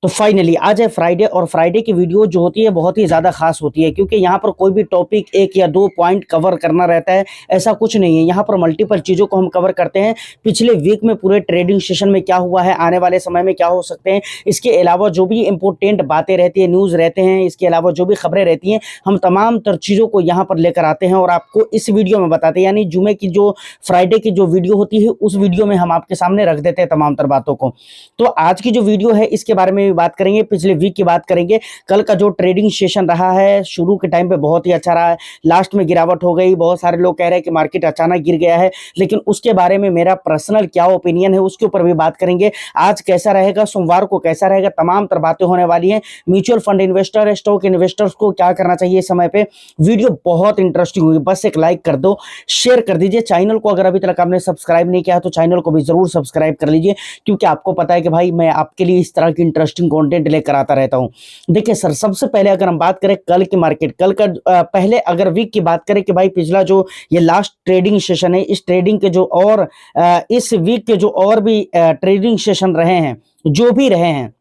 तो फाइनली आज है फ्राइडे और फ्राइडे की वीडियो जो होती है बहुत ही ज़्यादा खास होती है क्योंकि यहाँ पर कोई भी टॉपिक एक या दो पॉइंट कवर करना रहता है, ऐसा कुछ नहीं है। यहाँ पर मल्टीपल चीज़ों को हम कवर करते हैं। पिछले वीक में पूरे ट्रेडिंग सेशन में क्या हुआ है, आने वाले समय में क्या हो सकते हैं, इसके अलावा जो भी इंपॉर्टेंट बातें रहती है, न्यूज़ रहते हैं, इसके अलावा जो भी खबरें रहती हैं, हम तमाम तर चीज़ों को यहाँ पर लेकर आते हैं और आपको इस वीडियो में बताते हैं। यानी जुमे की जो फ्राइडे की जो वीडियो होती है उस वीडियो में हम आपके सामने रख देते हैं तमाम तर बातों को। तो आज की जो वीडियो है इसके बारे में भी बात करेंगे, पिछले वीक की बात करेंगे। कल का जो ट्रेडिंग सेशन रहा है शुरू के टाइम पे बहुत ही अच्छा रहा है, लास्ट में गिरावट हो गई। बहुत सारे लोग कह रहे हैं कि मार्केट अचानक गिर गया है, लेकिन उसके बारे में मेरा पर्सनल क्या ओपिनियन है उसके ऊपर भी बात करेंगे। आज कैसा रहेगा, सोमवार को कैसा रहेगा, तमाम तर बातें होने वाली हैं। Mutual fund investor, stock investors को क्या करना चाहिए इस समय पे। वीडियो बहुत इंटरेस्टिंग हुई, बस एक लाइक कर दो, शेयर कर दीजिए। चैनल को अगर अभी तक आपने सब्सक्राइब नहीं किया तो चैनल को भी जरूर सब्सक्राइब कर लीजिए, क्योंकि आपको पता है कि भाई मैं आपके लिए इस तरह की इंटरेस्टिंग कंटेंट लेकर आता रहता हूं। देखिए सर, सबसे पहले अगर हम बात करें कल की मार्केट, कल का पहले अगर वीक की बात करें कि भाई पिछला जो ये लास्ट ट्रेडिंग सेशन है, इस ट्रेडिंग के जो और इस वीक के जो और भी ट्रेडिंग सेशन रहे हैं, जो भी रहे हैं,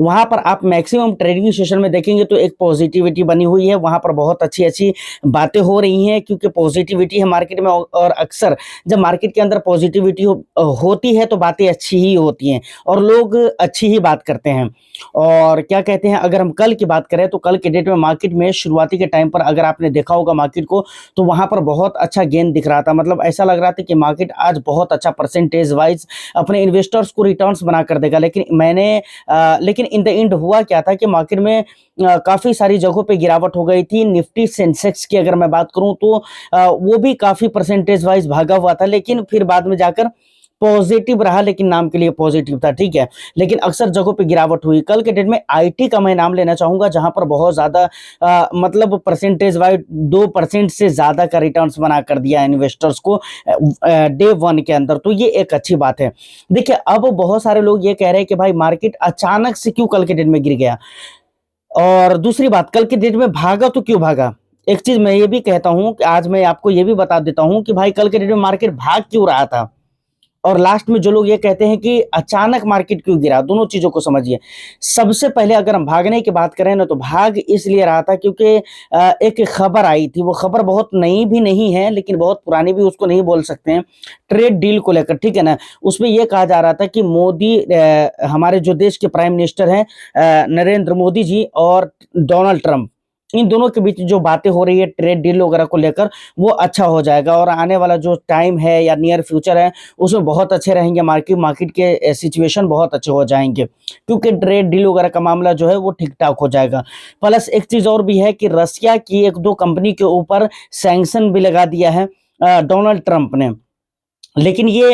वहां पर आप मैक्सिमम ट्रेडिंग सेशन में देखेंगे तो एक पॉजिटिविटी बनी हुई है। वहां पर बहुत अच्छी अच्छी बातें हो रही हैं, क्योंकि पॉजिटिविटी है मार्केट में और अक्सर जब मार्केट के अंदर पॉजिटिविटी होती है तो बातें अच्छी ही होती हैं और लोग अच्छी ही बात करते हैं। और क्या कहते हैं, अगर हम कल की बात करें तो कल के डेट में मार्केट में शुरुआती के टाइम पर अगर आपने देखा होगा मार्केट को, तो वहां पर बहुत अच्छा गेन दिख रहा था। मतलब ऐसा लग रहा था कि मार्केट आज बहुत अच्छा परसेंटेज वाइज अपने इन्वेस्टर्स को रिटर्न्स बना कर देगा। लेकिन इन द एंड हुआ क्या था कि मार्केट में काफी सारी जगहों पे गिरावट हो गई थी। निफ्टी सेंसेक्स की अगर मैं बात करूं तो वो भी काफी परसेंटेज वाइज भागा हुआ था, लेकिन फिर बाद में जाकर पॉजिटिव रहा, लेकिन नाम के लिए पॉजिटिव था, ठीक है। लेकिन अक्सर जगहों पे गिरावट हुई। कल के डेट में आईटी का मैं नाम लेना चाहूंगा, जहां पर बहुत ज्यादा मतलब परसेंटेज वाइज 2% से ज्यादा का रिटर्न्स बना कर दिया इन्वेस्टर्स को डे वन के अंदर। तो ये एक अच्छी बात है। देखिए अब बहुत सारे लोग ये कह रहे हैं कि भाई मार्केट अचानक से क्यों कल के डेट में गिर गया, और दूसरी बात कल के डेट में भागा तो क्यों भागा। एक चीज मैं ये भी कहता हूं कि आज मैं आपको ये भी बता देता हूं कि भाई कल के डेट में मार्केट भाग क्यों रहा था, और लास्ट में जो लोग ये कहते हैं कि अचानक मार्केट क्यों गिरा। दोनों चीजों को समझिए। सबसे पहले अगर हम भागने की बात करें ना, तो भाग इसलिए रहा था क्योंकि एक खबर आई थी। वो खबर बहुत नई भी नहीं है, लेकिन बहुत पुरानी भी उसको नहीं बोल सकते हैं, ट्रेड डील को लेकर, ठीक है ना। उसमें यह कहा जा रहा था कि मोदी, हमारे जो देश के प्राइम मिनिस्टर हैं नरेंद्र मोदी जी और डोनाल्ड ट्रंप, इन दोनों के बीच जो बातें हो रही है ट्रेड डील वगैरह को लेकर, वो अच्छा हो जाएगा और आने वाला जो टाइम है या नियर फ्यूचर है उसमें बहुत अच्छे रहेंगे। मार्केट के सिचुएशन बहुत अच्छे हो जाएंगे, क्योंकि ट्रेड डील वगैरह का मामला जो है वो ठीक ठाक हो जाएगा। प्लस एक चीज और भी है कि रसिया की एक दो कंपनी के ऊपर सैंक्शन भी लगा दिया है डोनाल्ड ट्रंप ने। लेकिन ये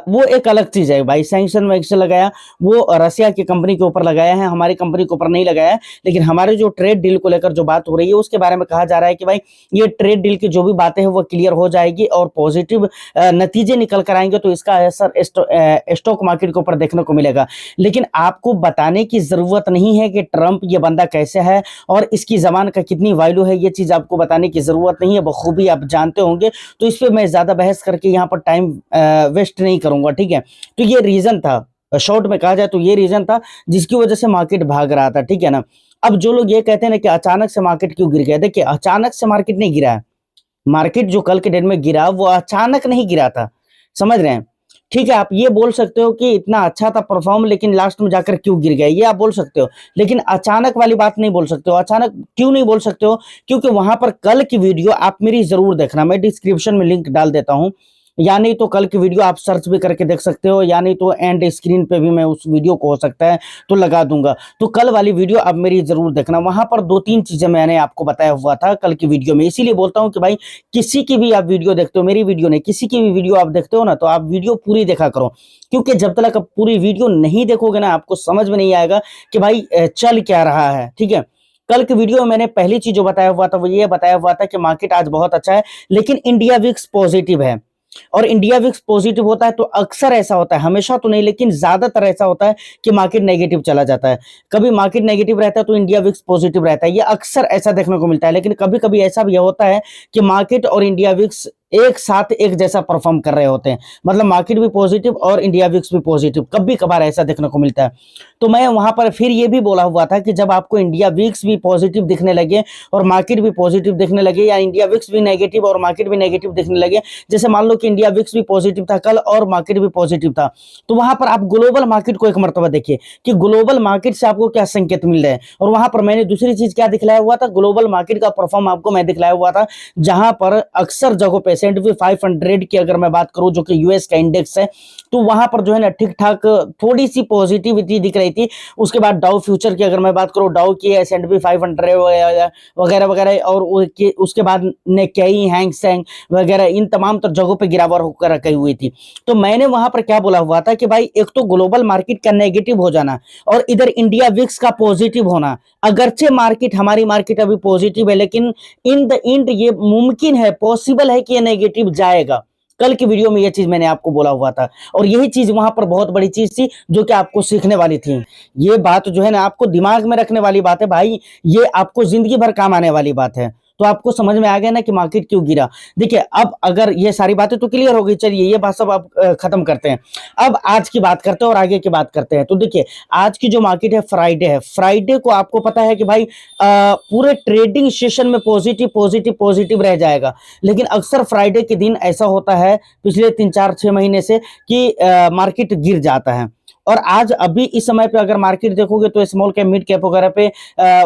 वो एक अलग चीज है भाई। सैंक्शन वैक्शन लगाया वो रसिया की कंपनी के ऊपर लगाया है, हमारी कंपनी के ऊपर नहीं लगाया है। लेकिन हमारे जो ट्रेड डील को लेकर जो बात हो रही है उसके बारे में कहा जा रहा है कि भाई ये ट्रेड डील की जो भी बातें हैं वो क्लियर हो जाएगी और पॉजिटिव नतीजे निकल कर आएंगे, तो इसका असर स्टॉक मार्केट के ऊपर देखने को मिलेगा। लेकिन आपको बताने की जरूरत नहीं है कि ट्रंप ये बंदा कैसे है और इसकी जबान का कितनी वैल्यू है, ये चीज आपको बताने की जरूरत नहीं है, बखूबी आप जानते होंगे। तो इस पर मैं ज्यादा बहस करके यहाँ पर टाइम वेस्ट नहीं करूंगा, ठीक है। तो ये रीजन था, शॉर्ट में कहा जाए तो ये रीजन था जिसकी वजह से मार्केट भाग रहा था, ठीक है ना। अब जो लोग ये कहते हैं ना कि अचानक से मार्केट क्यों गिर गया, देखिए अचानक से मार्केट नहीं गिरा है। मार्केट जो कल के डेट में गिरा वो अचानक नहीं गिरा था, समझ रहे हैं। ठीक है, आप ये बोल सकते हो कि इतना अच्छा था परफॉर्म, लेकिन लास्ट में जाकर क्यों गिर गया, ये आप बोल सकते हो। लेकिन अचानक वाली बात नहीं बोल सकते हो। अचानक क्यों नहीं बोल सकते हो, क्योंकि वहां पर कल की वीडियो आप मेरी जरूर देखना, मैं डिस्क्रिप्शन में लिंक डाल देता हूं, या नहीं तो कल की वीडियो आप सर्च भी करके देख सकते हो, या नहीं तो एंड स्क्रीन पे भी मैं उस वीडियो को हो सकता है तो लगा दूंगा। तो कल वाली वीडियो आप मेरी जरूर देखना, वहां पर 2-3 चीजें मैंने आपको बताया हुआ था कल की वीडियो में। इसीलिए बोलता हूं कि भाई किसी की भी आप वीडियो देखते हो, मेरी वीडियो नहीं, किसी की भी वीडियो आप देखते हो ना, तो आप वीडियो पूरी देखा करो, क्योंकि जब तक आप पूरी वीडियो नहीं देखोगे ना, आपको समझ में नहीं आएगा कि भाई चल क्या रहा है, ठीक है। कल की वीडियो में मैंने पहली चीज जो बताया हुआ था वो ये बताया हुआ था कि मार्केट आज बहुत अच्छा है, लेकिन इंडिया विक्स पॉजिटिव है। और इंडिया विक्स पॉजिटिव होता है तो अक्सर ऐसा होता है, हमेशा तो नहीं लेकिन ज्यादातर ऐसा होता है कि मार्केट नेगेटिव चला जाता है। कभी मार्केट नेगेटिव रहता है तो इंडिया विक्स पॉजिटिव रहता है, ये अक्सर ऐसा देखने को मिलता है। लेकिन कभी कभी ऐसा भी होता है कि मार्केट और इंडिया विक्स एक साथ एक जैसा परफॉर्म कर रहे होते हैं, मतलब मार्केट भी पॉजिटिव और इंडिया विक्स भी पॉजिटिव, कभी कभार ऐसा देखने को मिलता है। तो मैं वहां पर फिर ये भी बोला हुआ था कि जब आपको इंडिया विक्स भी पॉजिटिव दिखने लगे और मार्केट भी पॉजिटिव दिखने लगे, या इंडिया विक्स भी नेगेटिव और मार्केट भी नेगेटिव दिखने लगे, जैसे मान लो कि इंडिया विक्स भी पॉजिटिव था कल और मार्केट भी पॉजिटिव था, तो वहां पर आप ग्लोबल मार्केट को एक मरतबा देखिए कि ग्लोबल मार्केट से आपको क्या संकेत मिल रहे हैं। और वहां पर मैंने दूसरी चीज क्या दिखलाया हुआ था, ग्लोबल मार्केट का परफॉर्म आपको मैं दिखलाया हुआ था, जहां पर अक्सर जगहों पे S&P 500 की अगर मैं बात करूं जो कि यूएस का इंडेक्स है, तो वहां पर जो है ना ठीक ठाक थोड़ी सी पॉजिटिविटी दिख रही थी। उसके बाद डाउ फ्यूचर की अगर मैं बात करूं, डाउ की S&P 500 वगैरह वगैरह, और उसके बाद निक्केई, हैंग सेंग वगैरह, इन तमाम तर जगहों पे गिरावट होकर रखी हुई थी। तो मैंने वहां पर क्या बोला हुआ था कि भाई एक तो ग्लोबल मार्केट का नेगेटिव हो जाना और इधर इंडिया विक्स का पॉजिटिव होना, अगरचे मार्केट हमारी मार्केट अभी पॉजिटिव है, लेकिन इन द एंड ये मुमकिन है, पॉसिबल है कि ये नेगेटिव जाएगा। कल की वीडियो में ये चीज मैंने आपको बोला हुआ था, और यही चीज वहां पर बहुत बड़ी चीज थी जो कि आपको सीखने वाली थी। ये बात जो है ना आपको दिमाग में रखने वाली बात है भाई, ये आपको जिंदगी भर काम आने वाली बात है। तो आपको समझ में आ गया ना कि मार्केट क्यों गिरा। देखिए अब अगर ये सारी बातें तो क्लियर हो गई, चलिए ये बात सब आप खत्म करते हैं। अब आज की बात करते हैं और आगे की बात करते हैं। तो देखिए आज की जो मार्केट है, फ्राइडे है, फ्राइडे को आपको पता है कि भाई पूरे ट्रेडिंग सेशन में पॉजिटिव पॉजिटिव पॉजिटिव रह जाएगा। लेकिन अक्सर फ्राइडे के दिन ऐसा होता है पिछले 3 4 6 महीने से कि मार्केट गिर जाता है। और आज अभी इस समय पे अगर मार्केट देखोगे तो स्मॉल कैप, मिड कैप वगैरह पे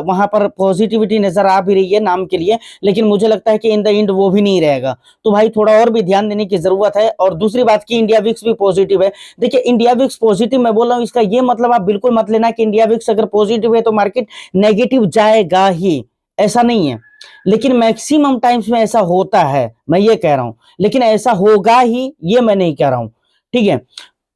वहां पर पॉजिटिविटी नजर आ भी रही है नाम के लिए, लेकिन मुझे लगता है कि इन द एंड वो भी नहीं रहेगा। तो भाई थोड़ा और भी ध्यान देने की जरूरत है। और दूसरी बात की इंडिया विक्स भी पॉजिटिव है। देखिए इंडिया विक्स पॉजिटिव मैं बोल रहा हूँ, इसका ये मतलब आप बिल्कुल मत लेना कि इंडिया विक्स अगर पॉजिटिव है तो मार्केट नेगेटिव जाएगा ही, ऐसा नहीं है। लेकिन मैक्सिमम टाइम्स में ऐसा होता है, मैं ये कह रहा हूं, लेकिन ऐसा होगा ही ये मैं नहीं कह रहा हूं, ठीक है।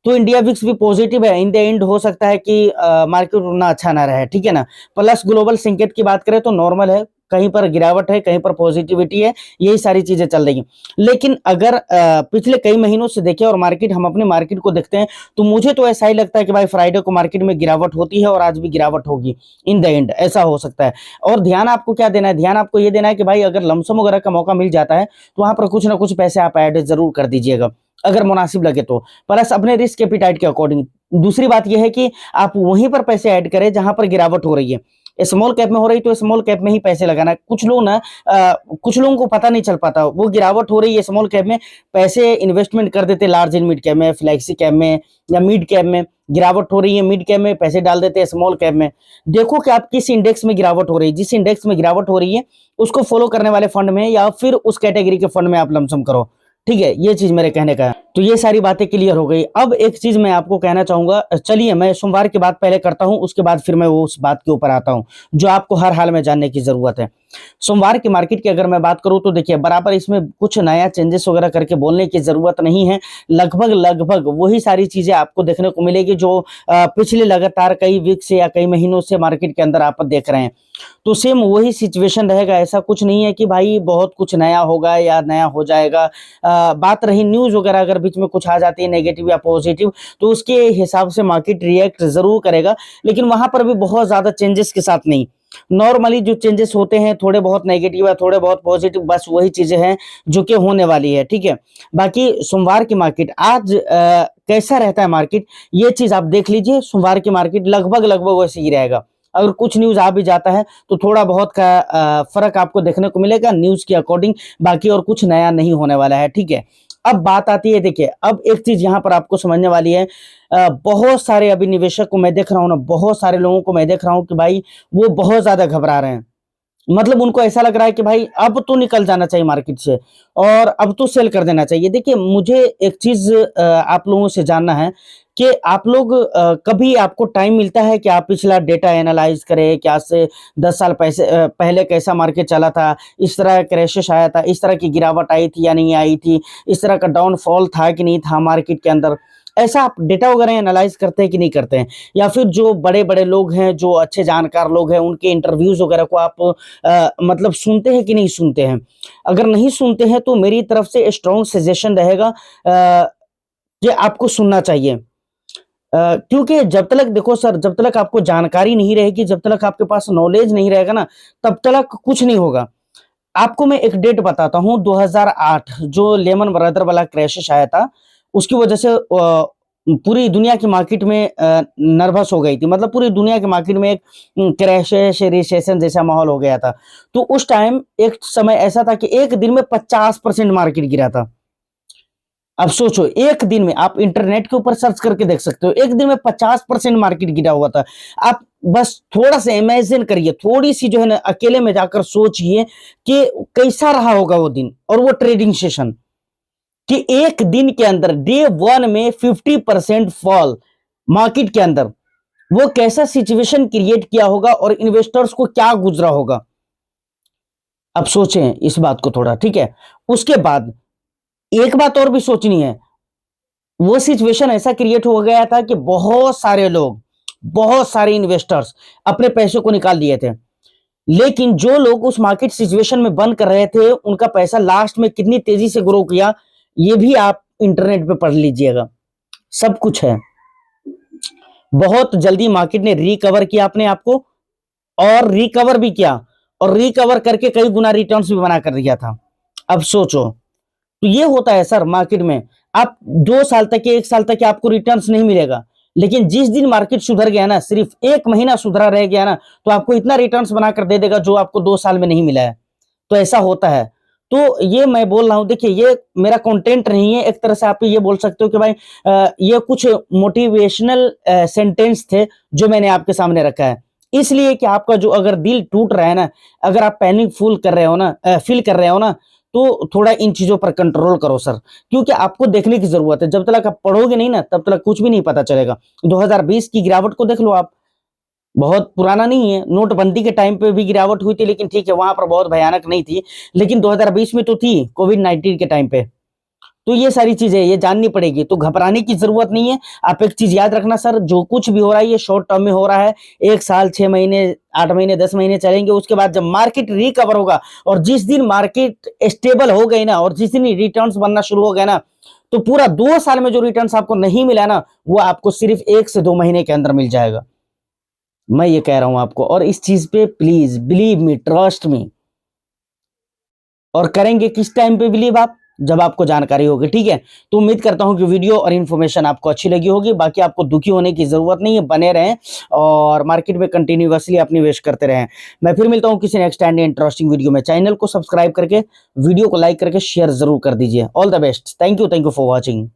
तो इंडिया विक्स भी पॉजिटिव है, इन द एंड हो सकता है कि मार्केट उतना अच्छा ना रहे, ठीक है ना। प्लस ग्लोबल संकेत की बात करें तो नॉर्मल है, कहीं पर गिरावट है, कहीं पर पॉजिटिविटी है, यही सारी चीजें चल रही हैं। लेकिन अगर पिछले कई महीनों से देखें और मार्केट, हम अपनी मार्केट को देखते हैं, तो मुझे तो ऐसा ही लगता है कि भाई फ्राइडे को मार्केट में गिरावट होती है और आज भी गिरावट होगी इन द एंड, ऐसा हो सकता है। और ध्यान आपको क्या देना है, ध्यान आपको ये देना है कि भाई अगर लमसम वगैरह का मौका मिल जाता है तो वहां पर कुछ ना कुछ पैसे आप ऐड जरूर कर दीजिएगा अगर मुनासिब लगे तो, प्लस अपने रिस्क एपिटाइट के अकॉर्डिंग। दूसरी बात यह है कि आप वहीं पर पैसे ऐड करें जहां पर गिरावट हो रही है। स्मॉल कैप में हो रही तो स्मॉल कैप में ही पैसे लगाना है। कुछ लोग ना कुछ लोगों को पता नहीं चल पाता, वो गिरावट हो रही है स्मॉल कैप में, पैसे इन्वेस्टमेंट कर देते लार्ज इन मिड कैप में, फ्लैक्सी कैप में या मिड कैप में। गिरावट हो रही है मिड कैप में, पैसे डाल देते हैं स्मॉल कैप में। देखो कि आप किस इंडेक्स में गिरावट हो रही है, जिस इंडेक्स में गिरावट हो रही है उसको फॉलो करने वाले फंड में या फिर उस कैटेगरी के फंड में आप लमसम करो, ठीक है। ये चीज मेरे कहने का है। तो ये सारी बातें क्लियर हो गई। अब एक चीज मैं आपको कहना चाहूंगा, चलिए मैं सोमवार की बात पहले करता हूं, उसके बाद फिर मैं वो उस बात के ऊपर आता हूं जो आपको हर हाल में जानने की जरूरत है। सोमवार की मार्केट की अगर मैं बात करूं तो देखिए बराबर इसमें कुछ नया चेंजेस वगैरह करके बोलने की जरूरत नहीं है। लगभग लगभग वही सारी चीजें आपको देखने को मिलेगी जो पिछले लगातार कई वीक से या कई महीनों से मार्केट के अंदर आप देख रहे हैं। तो सेम वही सिचुएशन रहेगा, ऐसा कुछ नहीं है कि भाई बहुत कुछ नया होगा या नया हो जाएगा। बात रही न्यूज वगैरह अगर बीच में कुछ आ जाती है नेगेटिव या पॉजिटिव, तो उसके हिसाब से मार्केट रिएक्ट जरूर करेगा, लेकिन वहां पर भी बहुत ज्यादा चेंजेस के साथ नहीं। नॉर्मली जो चेंजेस होते हैं थोड़े बहुत नेगेटिव या थोड़े बहुत पॉजिटिव, बस वही चीजें हैं जो कि होने वाली है, ठीक है। बाकी सोमवार की मार्केट आज कैसा रहता है मार्केट, ये चीज आप देख लीजिए। सोमवार की मार्केट लगभग लगभग वैसे ही रहेगा। अगर कुछ न्यूज आ भी जाता है तो थोड़ा बहुत का फर्क आपको देखने को मिलेगा न्यूज के अकॉर्डिंग, बाकी और कुछ नया नहीं होने वाला है, ठीक है। अब बात आती है, देखिए अब एक चीज यहाँ पर आपको समझने वाली है। बहुत सारे अभी निवेशक को मैं देख रहा हूँ ना, बहुत सारे लोगों को मैं देख रहा हूँ कि भाई वो बहुत ज्यादा घबरा रहे हैं। मतलब उनको ऐसा लग रहा है कि भाई अब तो निकल जाना चाहिए मार्केट से और अब तो सेल कर देना चाहिए। देखिए मुझे एक चीज आप लोगों से जानना है कि आप लोग कभी आपको टाइम मिलता है कि आप पिछला डेटा एनालाइज करें कि आज से 10 साल पहले कैसा मार्केट चला था, इस तरह क्रैशेस आया था, इस तरह की गिरावट आई थी या नहीं आई थी, इस तरह का डाउनफॉल था कि नहीं था मार्केट के अंदर। ऐसा आप डेटा वगैरह एनालाइज करते हैं कि नहीं करते हैं? या फिर जो बड़े बड़े लोग हैं, जो अच्छे जानकार लोग हैं, उनके इंटरव्यूज वगैरह को आप मतलब सुनते हैं कि नहीं सुनते हैं? अगर नहीं सुनते हैं तो मेरी तरफ से स्ट्रॉन्ग सजेशन रहेगा कि आपको सुनना चाहिए। क्योंकि जब तक देखो सर, जब तक आपको जानकारी नहीं रहेगी, जब तक आपके पास नॉलेज नहीं रहेगा ना, तब तक कुछ नहीं होगा। आपको मैं एक डेट बताता हूँ, 2008 जो लेमन ब्रदर वाला क्राइसिस आया था, उसकी वजह से पूरी दुनिया की मार्केट में नर्वस हो गई थी। मतलब पूरी दुनिया की मार्केट में एक क्राइसिस, रिसेशन जैसा माहौल हो गया था। तो उस टाइम एक समय ऐसा था कि एक दिन में 50% मार्केट गिरा था। अब सोचो, एक दिन में आप इंटरनेट के ऊपर सर्च करके देख सकते हो, एक दिन में 50% मार्केट गिरा हुआ था। आप बस थोड़ा-सा इमेजिन करिए, थोड़ी-सी जो है ना अकेले में जाकर सोचिए कि कैसा रहा होगा वो दिन और वो ट्रेडिंग सेशन, कि एक दिन के अंदर डे 1 में 50% फॉल मार्केट के अंदर, वो कैसा सिचुएशन क्रिएट किया होगा और इन्वेस्टर्स को क्या गुजरा होगा। अब सोचें इस बात को थोड़ा, ठीक है? उसके बाद एक बात और भी सोचनी है, वो सिचुएशन ऐसा क्रिएट हो गया था कि बहुत सारे लोग, बहुत सारे इन्वेस्टर्स अपने पैसे को निकाल दिए थे। लेकिन जो लोग उस मार्केट सिचुएशन में बंद कर रहे थे, उनका पैसा लास्ट में कितनी तेजी से ग्रो किया, ये भी आप इंटरनेट पे पढ़ लीजिएगा। सब कुछ है। बहुत जल्दी मार्केट ने रिकवर किया अपने आप को, और रिकवर भी किया, और रिकवर करके कई गुना रिटर्न्स भी बना कर दिया था। अब सोचो, तो ये होता है सर मार्केट में। आप 2 साल तक या 1 साल तक आपको रिटर्न्स नहीं मिलेगा, लेकिन जिस दिन मार्केट सुधर गया ना, सिर्फ 1 महीना सुधरा रह गया ना, तो आपको इतना रिटर्न्स बनाकर दे देगा जो आपको 2 साल में नहीं मिला है। तो ऐसा होता है। तो ये मैं बोल रहा हूँ, देखिए ये मेरा कंटेंट नहीं है, एक तरह से आप ये बोल सकते हो कि भाई ये कुछ मोटिवेशनल सेंटेंस थे जो मैंने आपके सामने रखा है। इसलिए कि आपका जो अगर दिल टूट रहा है ना, अगर आप पैनिक फूल कर रहे हो ना, फील कर रहे हो ना, तो थोड़ा इन चीज़ों पर कंट्रोल करो सर, क्योंकि आपको देखने की ज़रूरत है। जब तक आप पढ़ोगे नहीं ना, तब तक कुछ भी नहीं पता चलेगा। 2020 की गिरावट को देख लो आप, बहुत पुराना नहीं है, नोटबंदी के टाइम पे भी गिरावट हुई थी, लेकिन ठीक है, वहाँ पर बहुत भयानक नहीं थी। लेकिन 2020 में तो थी, कोविड-19 के टाइम पे। तो ये सारी चीज़ें ये जाननी पड़ेगी, तो घबराने की ज़रूरत नहीं है। आप एक चीज़ याद रखना सर, जो कुछ भी हो रहा है ये शॉर्ट टर्म में हो रहा है। 1 साल, 6 महीने, 8 महीने, 10 महीने चलेंगे, उसके बाद जब मार्केट रिकवर होगा और जिस दिन मार्केट स्टेबल हो गई ना, और जिस दिन रिटर्न्स बनना शुरू हो गए ना, तो पूरा 2 साल में जो रिटर्न्स आपको नहीं मिला ना, वो आपको सिर्फ 1 से 2 महीने के अंदर मिल जाएगा। मैं ये कह रहा हूँ आपको, और इस चीज़ पे please believe me, trust me. और करेंगे किस टाइम पे बिलीव आप? जब आपको जानकारी होगी, ठीक है? तो उम्मीद करता हूँ कि वीडियो और इन्फॉर्मेशन आपको अच्छी लगी होगी। बाकी आपको दुखी होने की ज़रूरत नहीं है, बने रहें और मार्केट में कंटिन्यूअसली अपनी निवेश करते रहें। मैं फिर मिलता हूँ किसी नेक्स्ट एंड इंटरेस्टिंग वीडियो में। चैनल को सब्सक्राइब करके, वीडियो को लाइक करके शेयर ज़रूर कर दीजिए। All the best. Thank you for watching.